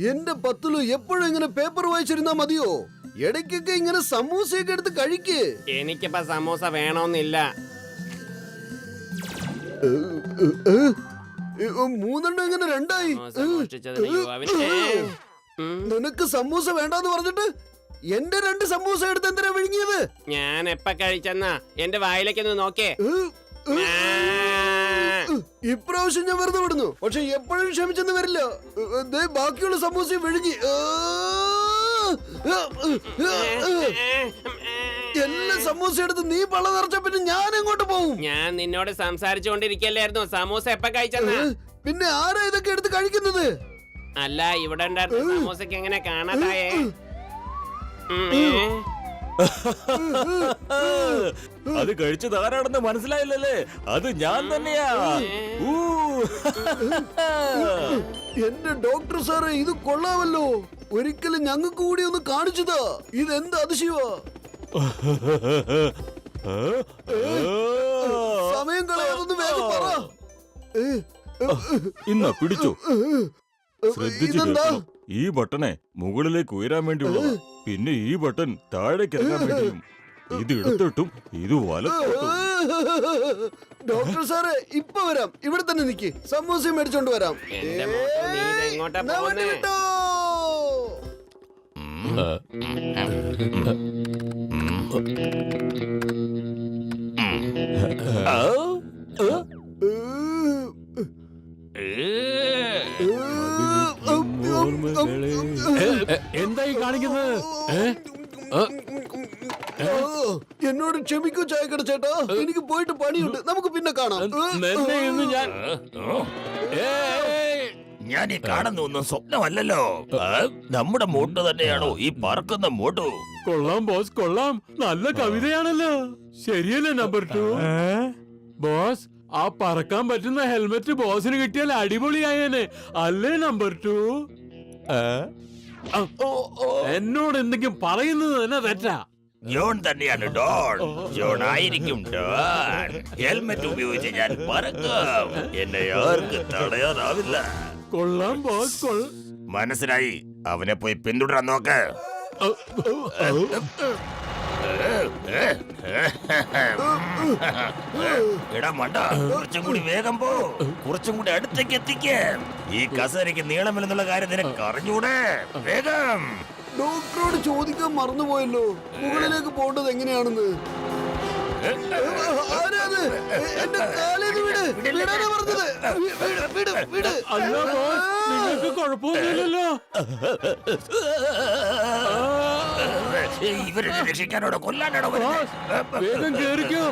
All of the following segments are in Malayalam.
എന്റെ പത്തുലു എപ്പോഴും ഇങ്ങനെ പേപ്പർ വായിച്ചിരുന്നാ മതിയോ? ഇടയ്ക്കൊക്കെ ഇങ്ങനെ സമൂസയൊക്കെ എടുത്ത് കഴിക്ക്. എനിക്കിപ്പോ സമൂസ വേണമെന്നില്ല. മൂന്നെണ്ണം ഇങ്ങനെ രണ്ടായി. നിനക്ക് സമൂസ വേണ്ടാന്ന് പറഞ്ഞിട്ട് എന്റെ 2 സമൂസ എടുത്ത് എന്തിനാ വിഴുങ്ങിയത്? ഞാൻ എപ്പ കഴിച്ചെന്നാ എന്റെ വായിലേക്കൊന്ന് നോക്കേ. ഇപ്രാവശ്യം ഞാൻ വെറുതെ വിടുന്നു, പക്ഷെ എപ്പോഴും ക്ഷമിച്ചെന്ന് വരില്ല. ബാക്കിയുള്ള സമൂസ വിഴുങ്ങി എല്ലാ സമൂസ എടുത്ത് നീ പള്ള നിറച്ച പിന്നെ ഞാൻ എങ്ങോട്ട് പോവും? ഞാൻ നിന്നോട് സംസാരിച്ചുകൊണ്ടിരിക്കല്ലായിരുന്നു. സമൂസ എപ്പ കഴിച്ചെന്നാ? പിന്നെ ആരാ ഇതൊക്കെ എടുത്ത് കഴിക്കുന്നത്? അല്ല, ഇവിടെ ഉണ്ടായിരുന്ന സമൂസക്ക് എങ്ങനെ കാണാതായേ? അത് കഴിച്ചത് ആരാണെന്ന് മനസ്സിലായില്ലല്ലേ? അത് ഞാൻ തന്നെയാ. എന്റെ ഡോക്ടർ സാറേ, ഇത് കൊള്ളാമല്ലോ. ഒരിക്കലും ഞങ്ങൾക്ക് കൂടി ഒന്ന് കാണിച്ചതാ. ഇതെന്ത് അതിശയവാ. സമയം കളയാതൊന്ന് വേഗം പറ. ഇന്ന പിടിച്ചു. ശ്രദ്ധിച്ചു കേൾക്കണം. ഈ ബട്ടണെ മുകളിലേക്ക് ഉയരാൻ വേണ്ടിയുള്ളതാ. പിന്നെ ഈ ബട്ടൺ താഴേക്ക് ഇറങ്ങാൻ വേണ്ടിയും. ഇത് എടുത്തിട്ടും ഇത് വലത്തോട്ടും. ഡോക്ടർ സാറേ, ഇപ്പൊ വരാം. ഇവിടെ തന്നെ നിക്ക്. സമൂസ മേടിച്ചോണ്ട് വരാം. എന്തായി കാണിക്കുന്നത്? എന്നോട് ക്ഷമിക്കൂ ചായക്കട ചേട്ടാ, എനിക്ക് പോയിട്ട് പണിയുണ്ട്. നമുക്ക് പിന്നെ കാണാം. ഞാൻ ഈ കാണുന്ന ഒന്നും സ്വപ്നമല്ലല്ലോ. നമ്മുടെ മോട്ട് തന്നെയാണോ ഈ പറക്കുന്ന മോട്ടു? കൊള്ളാം ബോസ്, കൊള്ളാം. നല്ല കവിതയാണല്ലോ. ശരിയല്ലേ നമ്പർ 2? ബോസ്, ആ പറക്കാൻ പറ്റുന്ന ഹെൽമെറ്റ് ബോസിന് കിട്ടിയാൽ അടിപൊളിയായേനെ. അല്ലേ നമ്പർ 2? എന്നോട് എന്തെങ്കിലും പറയുന്നത് തന്നെ തെറ്റാ. ജോൺ തന്നെയാണ് ഡോൺ. ജോൺ ആയിരിക്കും ഡോൺ. ഹെൽമെറ്റ് ഉപയോഗിച്ച് ഞാൻ പറക്കും. എന്നെ ആർക്ക് തടയാനാവില്ല. കൊള്ളാം ബോസ്, മനസ്സിലായി. അവനെ പോയി പിന്തുടരാൻ നോക്ക്. എടാ മണ്ട, കുറച്ചും കൂടി വേഗം പോ. കുറച്ചും കൂടി അടുത്തേക്ക് എത്തിക്ക്. ഈ കസേരയ്ക്ക് നീളമില്ലെന്നുള്ള കാര്യം നിനക്ക് അറിഞ്ഞൂടെ? വേഗം. ഡോക്ടറോട് ചോദിക്കാൻ മറന്നുപോയല്ലോ, മുകളിലേക്ക് പോകേണ്ടത് എങ്ങനെയാണെന്ന്. ആരാത്? എന്റെ കാലേന്ന് വിട്. വിടാനാ പറഞ്ഞത്. വിട്. അല്ല ബോസ്, നിങ്ങൾക്ക് കുഴപ്പമൊന്നുമില്ലല്ലോ. ഇവരെ രക്ഷിക്കാനോടോ കൊല്ലാനോടോ? വേഗം കേറിക്കോ.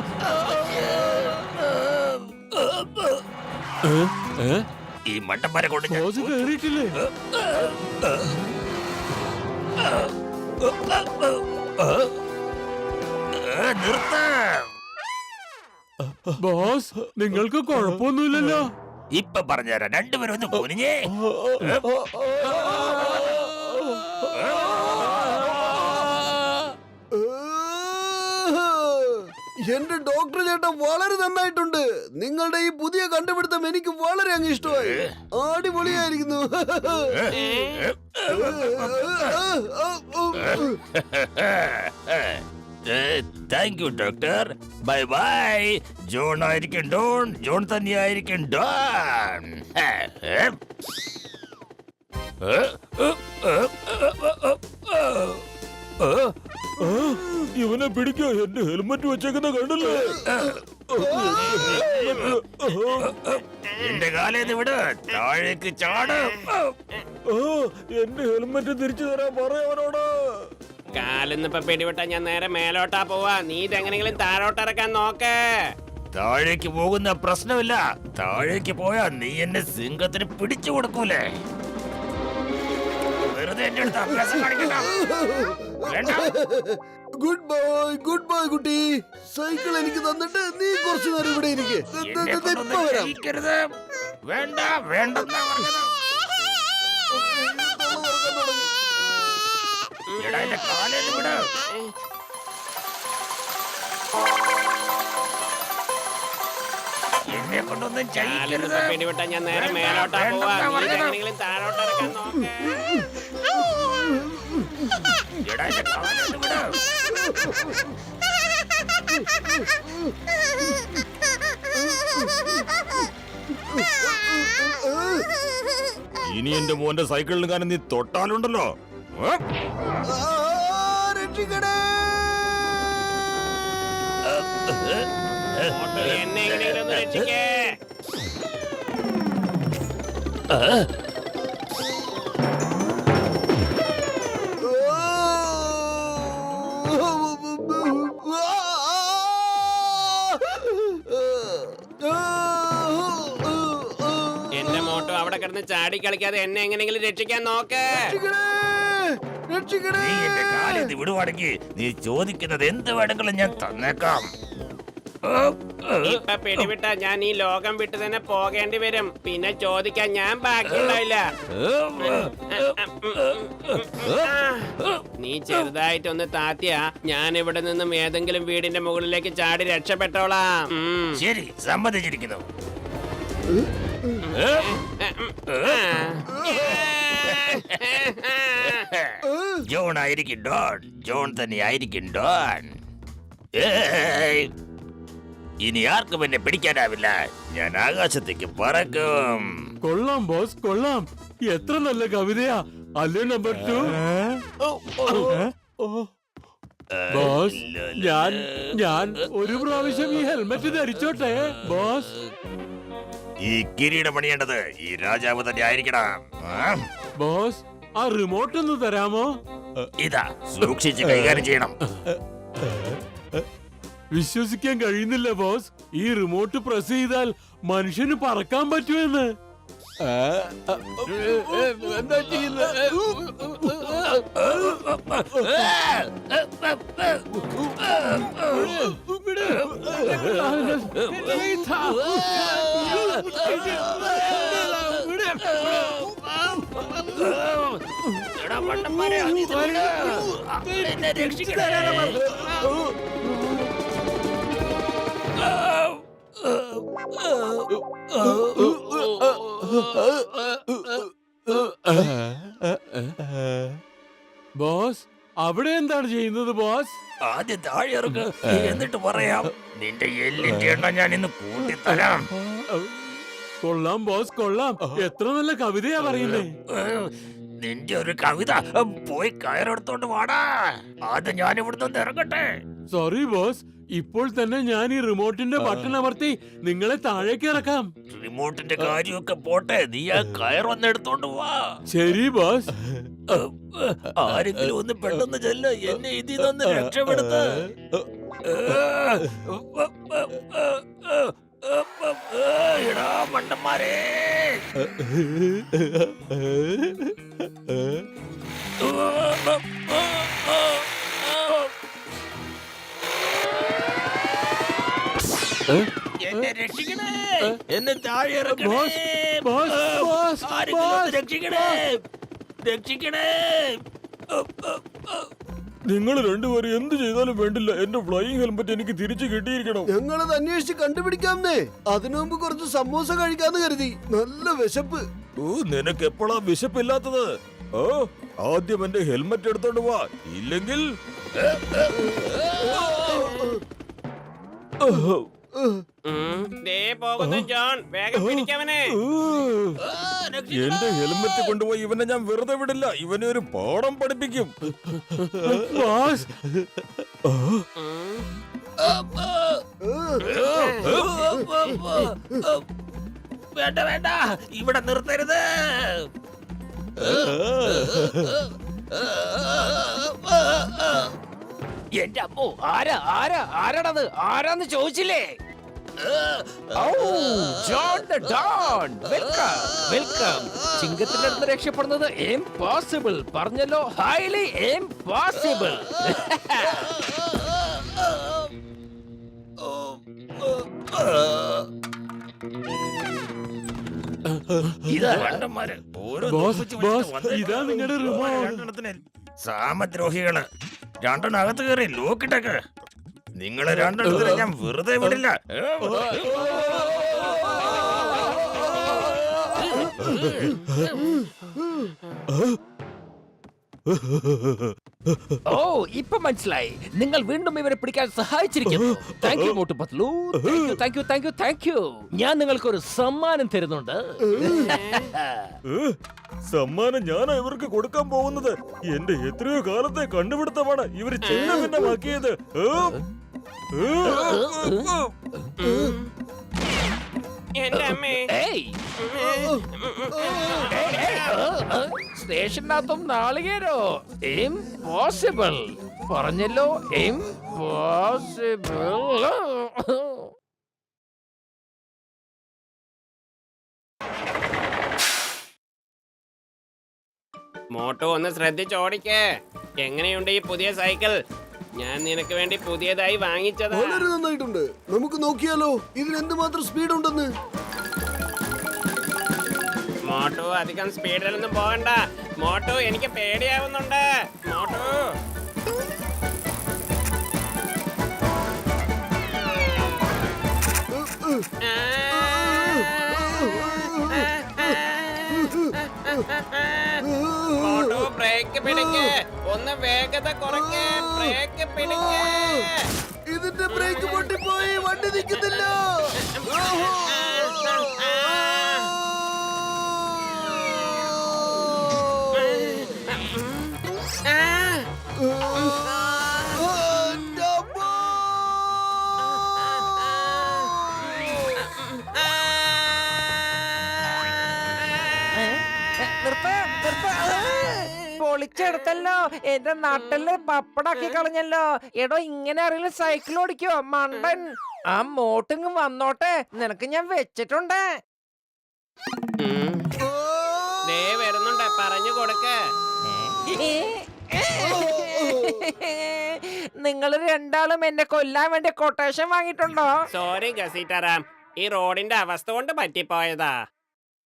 ഈ മണ്ടന്മാരെ കൊണ്ട് ബോസ് കേറിയിട്ടില്ലേ? ബോസ്, നിങ്ങൾക്ക് കുഴപ്പമൊന്നുമില്ലല്ലോ. ഇപ്പൊ പറഞ്ഞുതരാം. രണ്ടുപേരും ഒന്ന് പൊനിഞ്ഞേ. എന്റെ ഡോക്ടർ ചേട്ടൻ വളരെ നന്നായിട്ടുണ്ട്. നിങ്ങളുടെ ഈ പുതിയ കണ്ടുപിടുത്തം എനിക്ക് വളരെ അങ്ങ് ഇഷ്ടമായി. അടിപൊളിയായിരിക്കുന്നു. Thank you doctor. Bye bye. John ആയിരിക്കും ഡോൺ. ജോൺ തന്നെയായിരിക്കും ഡോൺ. ഇവനെ പിടിക്കോ. എന്റെ ഹെൽമെറ്റ് വെച്ചേക്കുന്ന കണ്ടല്ലേ? എന്റെ കാലേന്ന് വിട്. താഴേക്ക് ചാട്. എന്റെ ഹെൽമെറ്റ് തിരിച്ചു തരാൻ പറയവനോട്. കാലിന്നിപ്പോ പിടിവിട്ടാ ഞാൻ നേരെ മേലോട്ടാ പോവാ. നീ ഇതെങ്ങനെങ്കിലും താഴോട്ടിറക്കാൻ നോക്ക്. താഴേക്ക് പോകുന്ന പ്രശ്നമില്ല. താഴേക്ക് പോയാ നീ എന്നെ സിംഹത്തിന് പിടിച്ചു കൊടുക്കൂലേ? വെറുതെ എന്റെ അടുത്ത് അഭ്യാസം കാണിക്കണ്ട. ഗുഡ് ബൈ കുട്ടി. സൈക്കിൾ എനിക്ക് തന്നിട്ട് നീ കുറച്ചു നേരം ഇവിടെ ഇരിക്കെ. ഇപ്പൊ വരാം. വേണ്ട വേണ്ടെന്നാ പറഞ്ഞത്. എടാ എന്റെ കാലേന്ന് വിട്. എന്നെ കൊണ്ടൊന്നും കാലിന്ന് ചെയ്യരുത്. ഇപ്പൊ പിടിവിട്ടാ ഞാൻ നേരെ മേലോട്ടാ പോവാ. നീ ഇതെങ്ങനെയെങ്കിലും താഴോട്ട് ഇറക്കാൻ നോക്ക്. എടാ, എന്റെ കാലൊന്ന് വിട്. ഇനി എന്റെ മോന്റെ സൈക്കിളിന് കാരണം നീ തൊട്ടാലുണ്ടല്ലോ. ഏ? രക്ഷിക്കണേ. മോട്ടു, എന്നെ എങ്ങനെയെങ്കിലും ഒന്ന് രക്ഷിക്കേ. എന്റെ മോട്ടു അവിടെ കിടന്ന് ചാടി കളിക്കാതെ എന്നെ എങ്ങനെയെങ്കിലും രക്ഷിക്കാൻ നോക്ക്. രക്ഷിക്കണേ. നീ എന്റെ കാലിന്ന് വിടുവാണെങ്കിൽ നീ ചോദിക്കുന്നത് എന്ത് വേണമെങ്കിലും ഞാൻ തന്നേക്കാം. ഇപ്പൊ പിടിവിട്ടാ ഞാൻ ഈ ലോകം വിട്ട് തന്നെ പോകേണ്ടി വരും. പിന്നെ ചോദിക്കാൻ ഞാൻ ബാക്കിയുണ്ടാവില്ല. നീ ചെറുതായിട്ടൊന്ന് താത്തിയാ ഞാൻ ഇവിടെ നിന്നും ഏതെങ്കിലും വീടിന്റെ മുകളിലേക്ക് ചാടി രക്ഷപ്പെട്ടോളാം. ശരി, സമ്മതിച്ചിരിക്കുന്നു. ജോൺ ആയിരിക്കും ഡോൺ. ജോൺ തന്നെ ആയിരിക്കും ഡോൺ. ഏയ്! ഇനി ആർക്കും എന്നെ പിടിക്കാനാവില്ല. ഞാൻ ആകാശത്തേക്ക് പറക്കും. കൊള്ളാം ബോസ്, കൊള്ളാം. എത്ര നല്ല കവിതയാ അല്ലേ നമ്പർ 2? ബോസ്, ഞാൻ ഒരു പ്രാവശ്യം ഈ ഹെൽമെറ്റ് ധരിച്ചോട്ടെ ബോസ്? ഈ കിരീടം പണിയേണ്ടത് ഈ രാജാവ് തന്നെ ആയിരിക്കണം. ബോസ്, ആ റിമോട്ട് ഒന്ന് തരാമോ? ഇതാ, സൂക്ഷിച്ച് കൈകാര്യം ചെയ്യണം. വിശ്വസിക്കാൻ കഴിയുന്നില്ല ബോസ്. ഈ റിമോട്ട് പ്രസ് ചെയ്താൽ മനുഷ്യന് പറക്കാൻ പറ്റുമെന്ന്. എന്താ എടാ മണ്ടന്മാരെ, അത് ഇത് വിട്. എന്നെ രക്ഷിക്കണേ. ബോസ്, അവിടെ എന്താണ് ചെയ്യുന്നത് ബോസ്? ആദ്യം താഴെ ഇറങ്ങ്, എന്നിട്ട് പറയാം. നിന്റെ എല്ലിന്റെ എണ്ണം ഞാൻ ഇന്ന് കൂട്ടിത്തരാം. കൊള്ളാം ബോസ്, കൊള്ളാം. എത്ര നല്ല കവിതയാ പറയുന്നേ. നിന്റെ ഒരു കവിത. പോയി കയറെടുത്തോണ്ട് വാടാ. ആദ്യം ഞാൻ ഇവിടുന്ന് ഇറങ്ങട്ടെ. സോറി ബോസ്, ഇപ്പോൾ തന്നെ ഞാൻ ഈ റിമോട്ടിന്റെ ബട്ടൺ അമർത്തി നിങ്ങളെ താഴേക്ക് ഇറക്കാം. റിമോട്ടിന്റെ കാര്യമൊക്കെ പോട്ടെ, നീ ആ കയർ വന്ന് എടുത്തോണ്ട് വാ. ശരി ബോസ്. ആരെങ്കിലും ഒന്ന് പെട്ടെന്ന് ചെല്ല, എന്നെ ഇതിൽ നിന്ന് രക്ഷപ്പെടുത്ത്. എടാ മണ്ടന്മാരെ. എന്നെ രക്ഷിക്കണേ. എന്നെ താഴെ ഇറക്കണേ. ബോസ്, ബോസ്, ബോസ്, ആരെങ്കിലും ഒന്ന് ബോസ്. രക്ഷിക്കണേ. രക്ഷിക്കണേ. നിങ്ങൾ രണ്ടുപേരും എന്ത് ചെയ്താലും വേണ്ടില്ല, എന്റെ ഫ്ലൈയിങ് ഹെൽമെറ്റ് എനിക്ക് തിരിച്ചു കിട്ടിയിരിക്കണം. ഞങ്ങളത് അന്വേഷിച്ച് കണ്ടുപിടിക്കാമെന്നേ. അതിനു മുമ്പ് കുറച്ച് സമൂസ കഴിക്കാന്ന് കരുതി. നല്ല വിശപ്പ്. നിനക്ക് എപ്പോഴാ വിശപ്പില്ലാത്തത്? ഓ, ആദ്യം എന്റെ ഹെൽമെറ്റ് എടുത്തോണ്ട് വാ, ഇല്ലെങ്കിൽ ദേ പോകുന്നു ജോൺ, വേഗം പിടിക്കവനെ. എന്റെ ഹെൽമെറ്റ് കൊണ്ടുപോയി ഇവനെ ഞാൻ വെറുതെ വിടില്ല. ഇവനെ ഒരു പാഠം പഠിപ്പിക്കും. ബോസ്, വേണ്ട വേണ്ട, ഇവിടെ നിർത്തരുത്. എന്റെ അമ്മോ, ആരാണത്? ആരാന്ന് ചോദിച്ചില്ലേ? John the don, welcome welcome. ചിങ്കത്തിന്റെ അടുത്ത് രക്ഷപ്പെടുന്നത് ഇംപോസിബിൾ. പറഞ്ഞല്ലോ, ഹൈലി ഇംപോസിബിൾ. ഇതാ രണ്ടന്മാര്. ഓരോ ബോസ്, ദുഃഖിച്ച് ബോസ്, വന്നേക്കാം. ഇതാ നിങ്ങളുടെ റിമോട്ട്. രണ്ടെണ്ണത്തിന് സാമദ്രോഹികള്. രണ്ടെണ്ണം അകത്ത് കയറി ലോക്കിട്ടേക്ക്. നിങ്ങളെ രണ്ടെണ്ണത്തിനെ ഞാൻ വെറുതെ വിടില്ല. ഓ ഇപ്പൊ മനസ്സിലായി, നിങ്ങൾ വീണ്ടും ഇവരെ പിടിക്കാൻ സഹായിച്ചിരിക്കുന്നു. Thank you Motu Patlu, thank you thank you thank you. ഞാൻ നിങ്ങൾക്ക് ഒരു സമ്മാനം തരുന്നുണ്ട്. സമ്മാനം ഞാനാ ഇവർക്ക് കൊടുക്കാൻ പോകുന്നത്. എന്റെ എത്രയോ കാലത്തെ കണ്ടുപിടുത്തമാണ് ഇവര് ചിന്ന ഭിന്നമാക്കിയത്. എന്റെ അമ്മേ. ഏയ്, സ്റ്റേഷനകത്തും നാളികേരോ? ഇംപോസിബിൾ പറഞ്ഞല്ലോ, ഇംപോസിബിൾ. മോട്ടോ ഒന്ന് ശ്രദ്ധിച്ചോടിക്കേ. എങ്ങനെയുണ്ട് ഈ പുതിയ സൈക്കിൾ? ഞാൻ നിനക്ക് വേണ്ടി പുതിയതായി വാങ്ങിച്ചതാ. വളരെ നന്നായിട്ടുണ്ട്. നമുക്ക് നോക്കിയാലോ ഇതിന് എന്തുമാത്രം സ്പീഡ് ഉണ്ടെന്ന്. മോട്ടോ അധികം സ്പീഡിലൊന്നും പോകണ്ട. മോട്ടോ എനിക്ക് പേടിയാവുന്നുണ്ട്. മോട്ടോ മോട്ടോ ബ്രേക്ക് പിടിക്ക്. ഒന്ന് വേഗത കുറയ്ക്ക്. ബ്രേക്ക് പിടിക്ക്. ഇതിന്റെ ബ്രേക്ക് പൊട്ടിപ്പോയി, വണ്ടി നിൽക്കുന്നില്ല. പൊളിച്ചെടുത്തല്ലോ, എന്റെ നാട്ടില് പപ്പടാക്കി കളഞ്ഞല്ലോ. എടോ ഇങ്ങനെ അറിയില്ല സൈക്കിൾ ഓടിക്കോ മണ്ടൻ. ആ മോട്ടിങ് വന്നോട്ടെ, നിനക്ക് ഞാൻ വെച്ചിട്ടുണ്ട്. ദേ വരുന്നുണ്ട്, പറഞ്ഞു കൊടുക്ക്. നിങ്ങൾ രണ്ടാളും എന്നെ കൊല്ലാൻ വേണ്ടി കൊട്ടേഷൻ വാങ്ങിയിട്ടുണ്ടോ? സോറി ഗസീറ്ററാം, ഈ റോഡിന്റെ അവസ്ഥ കൊണ്ട് പറ്റിപ്പോയതാ.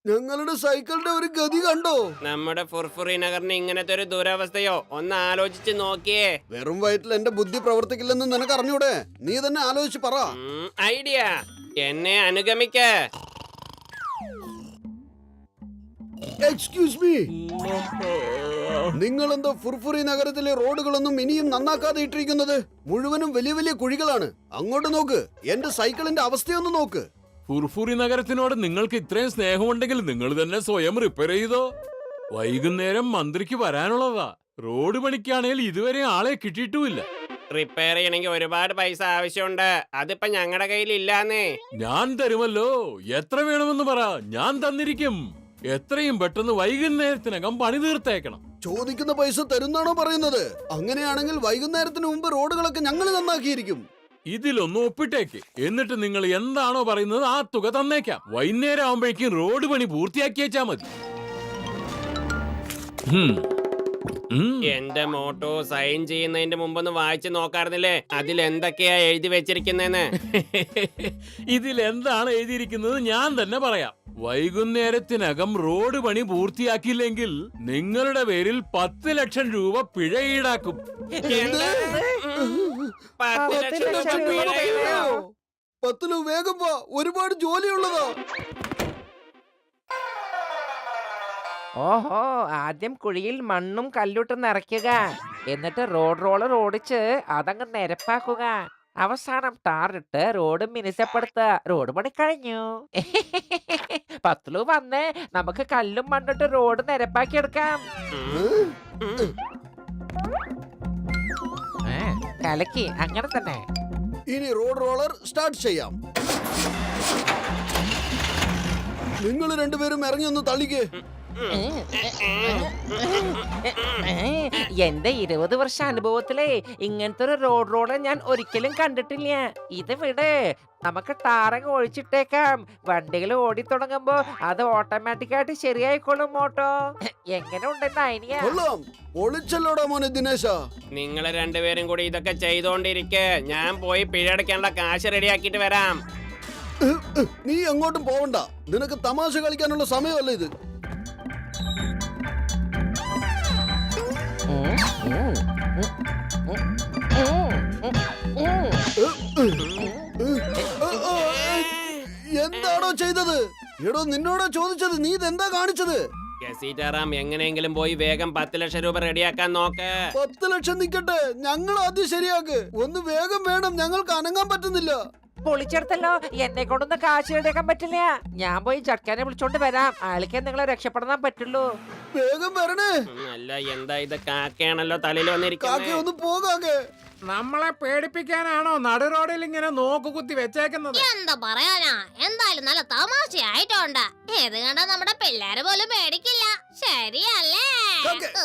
ഞങ്ങളുടെ സൈക്കിളിന്റെ ഒരു ഗതി കണ്ടോ? നമ്മുടെ ഫുർഫുറി നഗറിന് ഇങ്ങനത്തെ ഒരു ദുരവസ്ഥയോ ഒന്ന് ആലോചിച്ച് നോക്കിയേ. വെറും വയറ്റിൽ എന്റെ ബുദ്ധി പ്രവർത്തിക്കില്ലെന്ന് നിനക്ക് അറിഞ്ഞൂടെ? നീ തന്നെ ആലോചിച്ച് പറ. ഐഡിയ, എന്നെ അനുഗമിക്ക. എക്സ്ക്യൂസ് മീ, നിങ്ങൾ എന്താ ഫുർഫുറി നഗരത്തിലെ റോഡുകളൊന്നും ഇനിയും നന്നാക്കാതെ ഇട്ടിരിക്കുന്നത്? മുഴുവനും വലിയ വലിയ കുഴികളാണ്. അങ്ങോട്ട് നോക്ക്, എന്റെ സൈക്കിളിന്റെ അവസ്ഥയൊന്ന് നോക്ക്. ഫുർഫുറി നഗരത്തിനോട് നിങ്ങൾക്ക് ഇത്രയും സ്നേഹമുണ്ടെങ്കിൽ നിങ്ങൾ തന്നെ സ്വയം റിപ്പയർ ചെയ്തോ. വൈകുന്നേരം മന്ത്രിക്ക് വരാനുള്ളതാ. റോഡ് പണിക്കാണെങ്കിൽ ഇതുവരെ ആളെ കിട്ടിയിട്ടുമില്ല. റിപ്പയർ ചെയ്യണമെങ്കിൽ ഒരുപാട് പൈസ ആവശ്യമുണ്ട്. അതിപ്പോ ഞങ്ങളുടെ കയ്യിൽ ഇല്ലാന്നേ. ഞാൻ തരുമല്ലോ. എത്ര വേണമെന്ന് പറ, ഞാൻ തന്നിരിക്കും. എത്രയും പെട്ടെന്ന് വൈകുന്നേരത്തിനകം പണി തീർത്തേക്കണം. ചോദിക്കുന്ന പൈസ തരുന്നാണോ പറയുന്നത്? അങ്ങനെയാണെങ്കിൽ വൈകുന്നേരത്തിന് മുമ്പ് റോഡുകളൊക്കെ ഞങ്ങൾ നന്നാക്കിയിരിക്കും. ഇതിലൊന്ന് ഒപ്പിട്ടേക്ക്. എന്നിട്ട് നിങ്ങൾ എന്താണോ പറയുന്നത് ആ തുക തന്നേക്കാം. വൈകുന്നേരം ആവുമ്പോഴേക്കും റോഡ് പണി പൂർത്തിയാക്കിയേച്ചാ മതി. എന്റെ മോട്ടോ സൈൻ ചെയ്യുന്നതിന്റെ മുമ്പൊന്ന് വായിച്ചു നോക്കാറുന്നില്ലേ അതിൽ എന്തൊക്കെയാ എഴുതി വെച്ചിരിക്കുന്നേന്ന്? ഇതിലെന്താണ് എഴുതിയിരിക്കുന്നത് ഞാൻ തന്നെ പറയാം. വൈകുന്നേരത്തിനകം റോഡ് പണി പൂർത്തിയാക്കിയില്ലെങ്കിൽ നിങ്ങളുടെ പേരിൽ 10 ലക്ഷം രൂപ പിഴ ഈടാക്കും. 10 ലക്ഷം രൂപ പിഴയോ? 10 വേഗം വാ, ഒരുപാട് ജോലിയുള്ളതാ. ഓഹോ, ആദ്യം കുഴിയിൽ മണ്ണും കല്ലുട്ടും നിറയ്ക്കുക, എന്നിട്ട് റോഡ് റോളർ ഓടിച്ച് അതങ്ങ് നിരപ്പാക്കുക, അവസാനം ടാറിട്ട് റോഡ് മിനുസപ്പെടുത്തുക. റോഡ് പണി കഴിഞ്ഞു. പത്ലു വന്നേ, നമുക്ക് കല്ലും മണ്ണിട്ട് റോഡ് നിരപ്പാക്കി എടുക്കാം. കലക്കി, അങ്ങനെ തന്നെ. ഇനി റോഡ് റോളർ സ്റ്റാർട്ട് ചെയ്യാം. നിങ്ങൾ രണ്ടുപേരും ഇറങ്ങി ഒന്ന് തള്ളിക്ക്. എന്റെ 20 വർഷ അനുഭവത്തിലേ ഇങ്ങനത്തെ ഒരു റോഡ് റോഡ് ഞാൻ ഒരിക്കലും കണ്ടിട്ടില്ല. ഇത് വിട്, നമുക്ക് ടാറങ്ങ് ഒഴിച്ചിട്ടേക്കാം. വണ്ടികൾ ഓടി തുടങ്ങുമ്പോ അത് ഓട്ടോമാറ്റിക്കായിട്ട് ശരിയായിക്കോളും. മോട്ടോ എങ്ങനെ ഉണ്ടെന്ന് ഐഡിയ? കൊള്ളാം, പൊളിച്ചല്ലോടാ മോനെ ദിനേശ. നിങ്ങള് രണ്ടുപേരും കൂടി ഇതൊക്കെ ചെയ്തോണ്ടിരിക്കെ, ഞാൻ പോയി പിഴയടക്കാനുള്ള കാശ് റെഡിയാക്കിട്ട് വരാം. നീ എങ്ങോട്ടും പോവണ്ട. നിനക്ക് തമാശ കളിക്കാനുള്ള സമയമല്ല ഇത്. എന്താണോ ചെയ്തത്? എടോ നിന്നോടോ ചോദിച്ചത്, നീ ഇതെന്താ കാണിച്ചത്? സീതാറാം, എങ്ങനെയെങ്കിലും പോയി വേഗം 10 ലക്ഷം രൂപ റെഡിയാക്കാൻ നോക്ക്. 10 ലക്ഷം നിക്കട്ടെ, ഞങ്ങൾ ആദ്യം ശരിയാക്ക്. ഒന്ന് വേഗം വേണം, ഞങ്ങൾക്ക് അനങ്ങാൻ പറ്റുന്നില്ല. പൊളിച്ചെടുത്തല്ലോ, എന്നെ കൊണ്ടൊന്നും കാശ് എടുക്കാൻ പറ്റില്ല. ഞാൻ പോയി ചട്ക്കാനെ വിളിച്ചോണ്ട് വരാം. ആൾക്ക് നിങ്ങളെ രക്ഷപ്പെടാൻ പറ്റുള്ളൂ. വേഗം വരണേ. അല്ല, എന്താ ഇത്? കാക്കയാണല്ലോ തലയിൽ കാക്കെ വന്നിരിക്കുന്നത്. ഒന്ന് പോകാക്കെ. നമ്മളെ പേടിപ്പിക്കാനാണോ നടു റോഡിൽ ഇങ്ങനെ നോക്കുകുത്തി വെച്ചേക്കുന്നത്? എന്താ പറയാനാ, എന്തായാലും നല്ല തമാശയായിട്ടുണ്ട്. ഇത് കണ്ടാ നമ്മുടെ പിള്ളേര് പോലും പേടിക്കില്ല. ശരിയല്ലേ?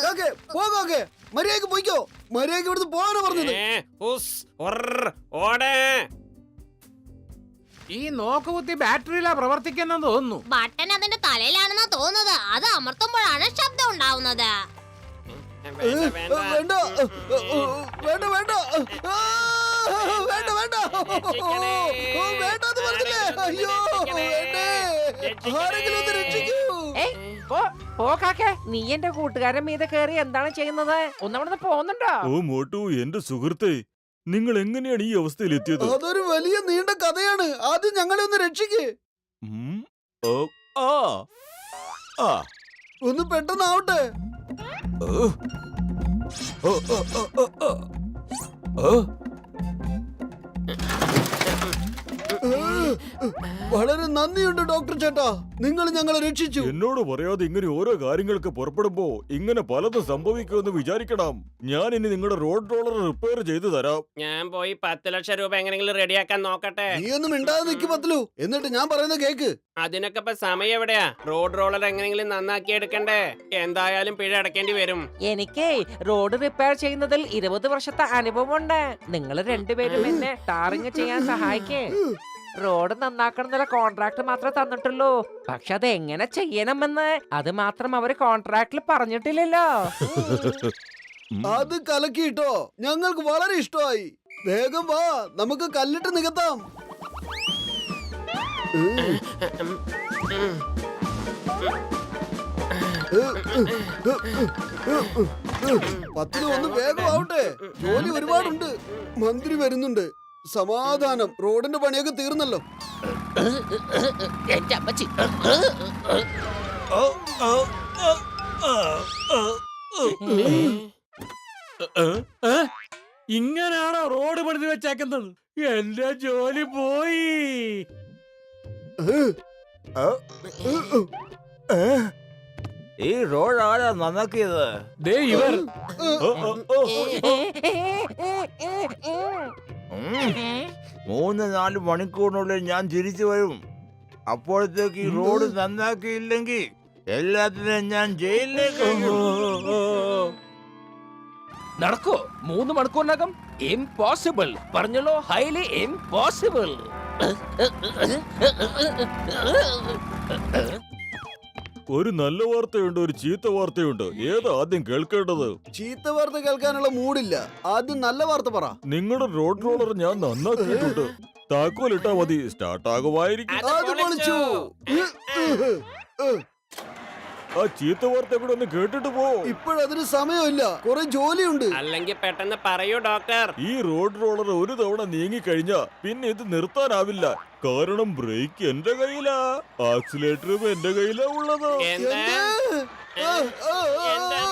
കാക്കെ പോകാക്കെ. മര്യാദക്ക് പോയിക്കോ. മര്യാദക്ക് ഇവിടുന്ന് പോകാനാ പറഞ്ഞത്. ഓടേ. ഈ നോക്കുകുത്തി ബാറ്ററിയിലാ പ്രവർത്തിക്കുന്നെന്ന് തോന്നുന്നു. ബട്ടൺ അതിന്റെ തലയിലാണെന്നാ തോന്നുന്നത്. അത് അമർത്തുമ്പോഴാണ് ശബ്ദം ഉണ്ടാവുന്നത്. വേണ്ട, വേണ്ട. വേണ്ട വേണ്ട വേണ്ട വേണ്ട വേണ്ട വേണ്ടെന്ന് പറഞ്ഞില്ലേ? അയ്യോ വേണ്ടേ. ആരെങ്കിലും ഒന്ന് രക്ഷിക്കൂ. പോക്കാക്കെ, നീ എന്റെ കൂട്ടുകാരൻ മീതെ കയറി എന്താണ് ചെയ്യുന്നത്? ഒന്നവിടുന്ന് പോകുന്നുണ്ടോ? ഓ മോട്ടു, എന്റെ സുഹൃത്തെ, നിങ്ങൾ എങ്ങനെയാണ് ഈ അവസ്ഥയിൽ എത്തിയത്? അതൊരു വലിയ നീണ്ട കഥയാണ്. ആദ്യം ഞങ്ങളെ ഒന്ന് രക്ഷിക്ക്. ഉം, ഓ, ആ, ആ, ഒന്ന് പെട്ടെന്നാവട്ടെ. ഓ, ഓ, ഓ, ഓ, ഓ, ഓ. വളരെ നന്ദിയുണ്ട് ഡോക്ടർ ചേട്ടാ, നിങ്ങൾ ഞങ്ങളെ രക്ഷിച്ചു. എന്നോട് പറയാതെ ഇങ്ങനെ ഓരോ കാര്യങ്ങൾക്ക് പുറപ്പെടുമ്പോ ഇങ്ങനെ പലതും സംഭവിക്കുമെന്ന് വിചാരിക്കണം. ഞാൻ ഇനി നിങ്ങളുടെ റോഡ് റോളർ റിപ്പയർ ചെയ്തു തരാം. ഞാൻ പോയി 10 ലക്ഷം രൂപ എങ്ങനെയെങ്കിലും റെഡിയാക്കാൻ നോക്കട്ടെ. നീ ഒന്നും മിണ്ടാതെ നിൽക്കി പത്തലു. എന്നിട്ട് ഞാൻ പറയുന്ന കേക്ക്. അതിനൊക്കെ ഇപ്പൊ സമയം എവിടെയാ? റോഡ് റോളർ എങ്ങനെയെങ്കിലും നന്നാക്കി എടുക്കണ്ടേ? എന്തായാലും പിഴ അടക്കേണ്ടി വരും. എനിക്ക് റോഡ് റിപ്പയർ ചെയ്യുന്നതിൽ 20 വർഷത്തെ അനുഭവമുണ്ട്. നിങ്ങൾ രണ്ടുപേരും എന്നെ ടാറിങ് ചെയ്യാൻ സഹായിക്കേ. റോഡ് നന്നാക്കണമെന്നുള്ള കോൺട്രാക്ട് മാത്രമേ തന്നിട്ടുള്ളൂ. പക്ഷെ അത് എങ്ങനെ ചെയ്യണമെന്ന് അത് മാത്രം അവര് കോൺട്രാക്റ്റിൽ പറഞ്ഞിട്ടില്ലല്ലോ. അത് കലക്കിട്ടോ, ഞങ്ങൾക്ക് വളരെ ഇഷ്ടമായി. വേഗം വാ, നമുക്ക് കല്ലിട്ട് നികത്താം. പത്തില് ഒന്ന് വേഗം ആവട്ടെ, ജോലി ഒരുപാടുണ്ട്. മന്ത്രി വരുന്നുണ്ട്. സമാധാനം, റോഡിന്റെ പണിയൊക്കെ തീർന്നല്ലോ. എന്റെ അമ്മച്ചി. ഇങ്ങനാണോ റോഡ് പണിത് വെച്ചേക്കുന്നത്? എന്റെ ജോലി പോയി. ഈ റോഡ് ആരാ നന്നാക്കിയത്? ദേ ഇവർ. ഓ, ഓ, ഓ. 3-4 മണിക്കൂറിനുള്ളിൽ ഞാൻ തിരിച്ചു വരും. അപ്പോഴത്തേക്ക് ഈ റോഡ് നന്നാക്കിയില്ലെങ്കിൽ എല്ലാത്തിനും ഞാൻ ജയിലിലേക്ക് നടക്കോ? 3 മണിക്കൂറിനകം? ഇംപോസിബിൾ. പറഞ്ഞല്ലോ, ഹൈലി ഇംപോസിബിൾ. ഒരു നല്ല വാർത്തയുണ്ട്, ഒരു ചീത്ത വാർത്തയുണ്ട്. ഏതാ ആദ്യം കേൾക്കേണ്ടത്? ചീത്ത വാർത്ത കേൾക്കാനുള്ള മൂടില്ല. ആദ്യം നല്ല വാർത്ത പറ. നിങ്ങളുടെ റോഡ് റോളർ ഞാൻ നന്നാക്കിയിട്ടുണ്ട്. താക്കോലിട്ടാ മതി, സ്റ്റാർട്ട് ആകുമായിരിക്കും. അത് പൊളിച്ചു. ആ ചീത്ത വാർത്ത കൂടെ ഒന്ന് കേട്ടിട്ട് പോ. ഇപ്പോഴതിന് സമയമില്ല, കുറെ ജോലിയുണ്ട്. അല്ലെങ്കിൽ പെട്ടെന്ന് പറയൂ ഡോക്ടർ. ഈ റോഡ് റോളർ ഒരു തവണ നീങ്ങിക്കഴിഞ്ഞാ പിന്നെ ഇത് നിർത്താനാവില്ല. കാരണം ബ്രേക്ക് എന്റെ കയ്യിലാ, ആക്സിലേറ്ററും എന്റെ കയ്യിലാ ഉള്ളത്. എന്താ? എന്താ?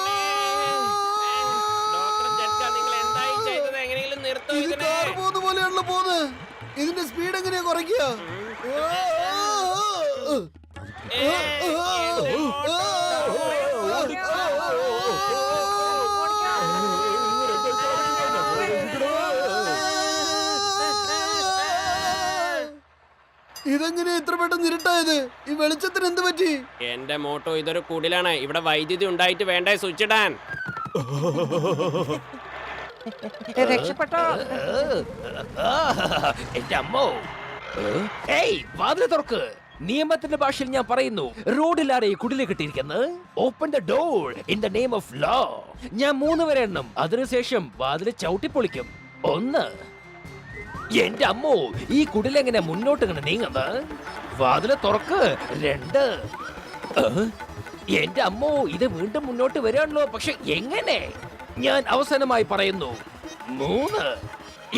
ഡോക്ടർ ജഡ്ക, നിങ്ങൾ എന്തായി ചെയ്തത്? എങ്ങനെയെങ്കിലും നിർത്തൂ ഇത് ഇതിനെ. കാർ പോകുന്ന പോലെയാണല്ലോ പോകുന്നത്. ഇതിന്റെ സ്പീഡ് എങ്ങനെയാ കുറയ്ക്കുക? ഇതെങ്ങനെയാ ഇത്ര പെട്ടെന്ന് ഇരുട്ടായത്? ഈ വെളിച്ചത്തിന് എന്ത് പറ്റി? എന്റെ മോട്ടോ, ഇതൊരു കുടിലാണ്. ഇവിടെ വൈദ്യുതി ഉണ്ടായിട്ട് വേണ്ടേ സ്വിച്ച് ഇടാൻ? രക്ഷപ്പെട്ടോ? എന്റെ അമ്മോ. ഏയ്, വാതിൽ തുറക്ക്. നിയമത്തിന്റെ ഭാഷയിൽ ഞാൻ പറയുന്നു, റോഡിലാരെ കുടിലെ കിട്ടിയിരിക്കുന്നത്? Open the door in the name of law. ഞാൻ 3 വരെ എണ്ണം, അതിനുശേഷം വാതിൽ ചവിട്ടിപ്പൊളിക്കും. 1. എന്റെ അമ്മോ, ഈ കുടിലെങ്ങനെ മുന്നോട്ട് ഇങ്ങനെ നീങ്ങുന്നത്? വാതില് തുറക്ക്. 2. എന്റെ അമ്മോ, ഇത് വീണ്ടും മുന്നോട്ട് വരാണല്ലോ. പക്ഷെ എങ്ങനെ? ഞാൻ അവസാനമായി പറയുന്നു, 3.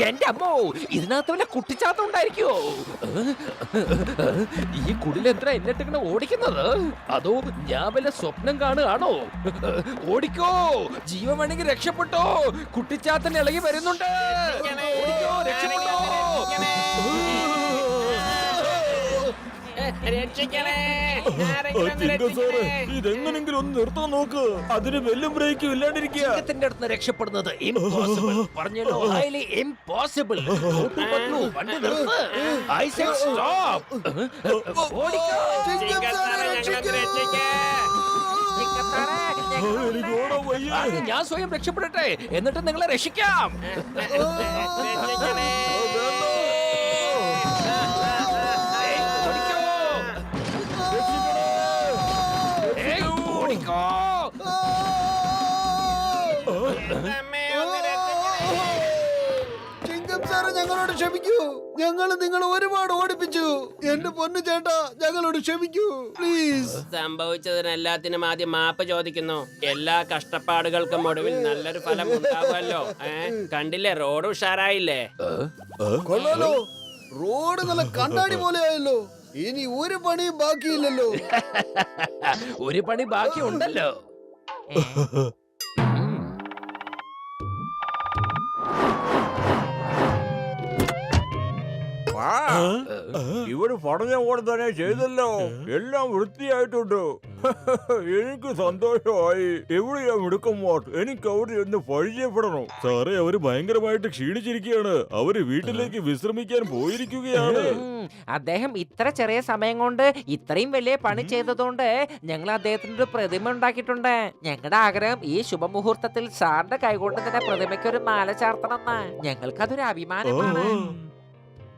എന്റെ അമ്മോ, ഇതിനകത്ത് വല്ല കുട്ടിച്ചാത്തം ഉണ്ടായിരിക്കോ? ഈ കുടിലെന്താ എന്നിട്ടിങ്ങനെ ഓടിക്കുന്നത്? അതോ ഞാൻ വല്ല സ്വപ്നം കാണുകയാണോ? ഓടിക്കോ, ജീവൻ വേണമെങ്കിൽ രക്ഷപ്പെട്ടോ, കുട്ടിച്ചാത്തൻ ഇളകി വരുന്നുണ്ട്. ഓടിക്കോ, രക്ഷപ്പെട്ടോ. രക്ഷിക്കണേ, ആരെങ്കിലും ഒന്ന് ചിങ്ക സാറേ, രക്ഷിക്കണേ. ഇതെങ്ങനെങ്കിലും ഒന്ന് നിർത്താൻ നോക്ക്. അതിന് വെല്ലും ബ്രേക്കും ഇല്ലാണ്ടിരിക്കുക. ചിങ്കത്തിന്റെ അടുത്ത് രക്ഷപ്പെടുന്നത് impossible. പറഞ്ഞല്ലോ, highly impossible. വണ്ടി നിർത്ത്. I said stop. ഓടിക്കോ. ചിങ്ക സാറേ, ഞങ്ങളൊന്ന് രക്ഷിക്കേ. എനിക്ക് ഓടാൻ വയ്യ. ആദ്യം ഞാൻ സ്വയം രക്ഷപ്പെടട്ടെ, എന്നിട്ട് നിങ്ങളെ രക്ഷിക്കാം. രക്ഷിക്കണേ. ഓടിക്കോ. അമ്മേ, ഒന്ന് രക്ഷിക്കണേ. ചിങ്കം സാറ് ഞങ്ങളോട് ക്ഷമിക്കൂ. ഞങ്ങൾ നിങ്ങളെ ഒരുപാട് ഓടിപ്പിച്ചു. എന്റെ പൊന്നു ചേട്ടാ, ഞങ്ങളോട് ക്ഷമിക്കൂ പ്ലീസ്. സംഭവിച്ചതിനെല്ലാത്തിനും ആദ്യം മാപ്പ് ചോദിക്കുന്നു. എല്ലാ കഷ്ടപ്പാടുകൾക്കും ഒടുവിൽ നല്ലൊരു ഫലം ഉണ്ടാവുമല്ലോ. കണ്ടില്ലേ, റോഡ് ഉഷാറായില്ലേ? കൊള്ളാലോ, റോഡ് നല്ല കണ്ണാടി പോലെ ആയല്ലോ. ഇനി ഒരു പണിയും ബാക്കിയില്ലല്ലോ. ഒരു പണി ബാക്കിയുണ്ടല്ലോ. ഇവര് പറഞ്ഞ പോലെ തന്നെ ചെയ്തല്ലോ. എല്ലാം വൃത്തിയായിട്ടുണ്ട്. എനിക്ക് സന്തോഷമായി. എവിടെയാ മിടുക്കന്മാർ? എനിക്ക് അവരെ ഒന്ന് പരിചയപ്പെടണം. സാറേ, അവര് ഭയങ്കരമായിട്ട് ക്ഷീണിച്ചിരിക്കുകയാണ്. അവര് വീട്ടിലേക്ക് വിശ്രമിക്കാൻ പോയിരിക്കുകയാണ്. അദ്ദേഹം ഇത്ര ചെറിയ സമയം കൊണ്ട് ഇത്രയും വലിയ പണി ചെയ്തതുകൊണ്ട് ഞങ്ങൾ അദ്ദേഹത്തിന് ഒരു പ്രതിമ ഉണ്ടാക്കിയിട്ടുണ്ട്. ഞങ്ങളുടെ ആഗ്രഹം ഈ ശുഭമുഹൂർത്തത്തിൽ സാറിന്റെ കൈകൊണ്ട് തന്നെ പ്രതിമയ്ക്ക് ഒരു മാല ചാർത്തണമെന്ന്. ഞങ്ങൾക്കതൊരു അഭിമാനമാണ്.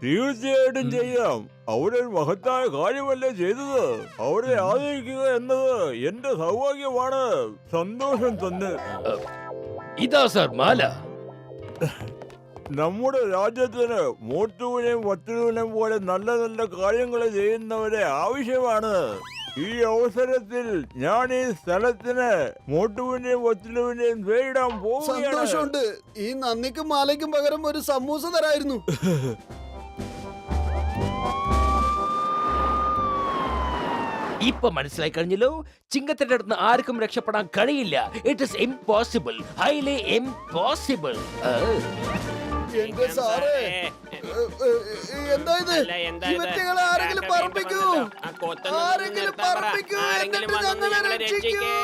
തീർച്ചയായിട്ടും ചെയ്യാം. അവരൊരു മഹത്തായ കാര്യമല്ലേ ചെയ്തത്. അവരെ ആദരിക്കുക എന്നത് എന്റെ സൗഭാഗ്യമാണ്. സന്തോഷം തന്നെ. ഇതാ സർ മാല. നമ്മുടെ രാജ്യത്തിന് മോട്ടുവിനെയും വത്തുവിനെയും പോലെ നല്ല നല്ല കാര്യങ്ങൾ ചെയ്യുന്നവരെ ആവശ്യമാണ്. ഈ അവസരത്തിൽ ഞാൻ ഈ സ്ഥലത്തിന് മോട്ടുവിന്റെയും വത്തുവിന്റെയും പേരിടാൻ പോവുകയാണ്. സന്തോഷമുണ്ട്. ഈ നന്ദിക്കും മാലയ്ക്കും പകരം ഒരു സമൂസ തരായിരുന്നു. ഇപ്പൊ മനസ്സിലായി കഴിഞ്ഞല്ലോ, ചിങ്കത്തിന്റെ അടുത്ത് ആർക്കും രക്ഷപ്പെടാൻ കഴിയില്ല. It is impossible, highly impossible. എന്റെ സാറേ, എന്താ ഇത്? അല്ല, എന്താ ഇത്? ഇവറ്റകളെ ആരെങ്കിലും പറപ്പിക്കൂ. ആ കൊത്തൊന്നും ആരെങ്കിലും നിർത്താൻ പറ. പറപ്പിക്കൂ. ആരെങ്കിലും എന്നിട്ട് വന്നൊന്ന് ഞങ്ങളെ ഞങ്ങളെ രക്ഷിക്കൂ. രക്ഷിക്കേ.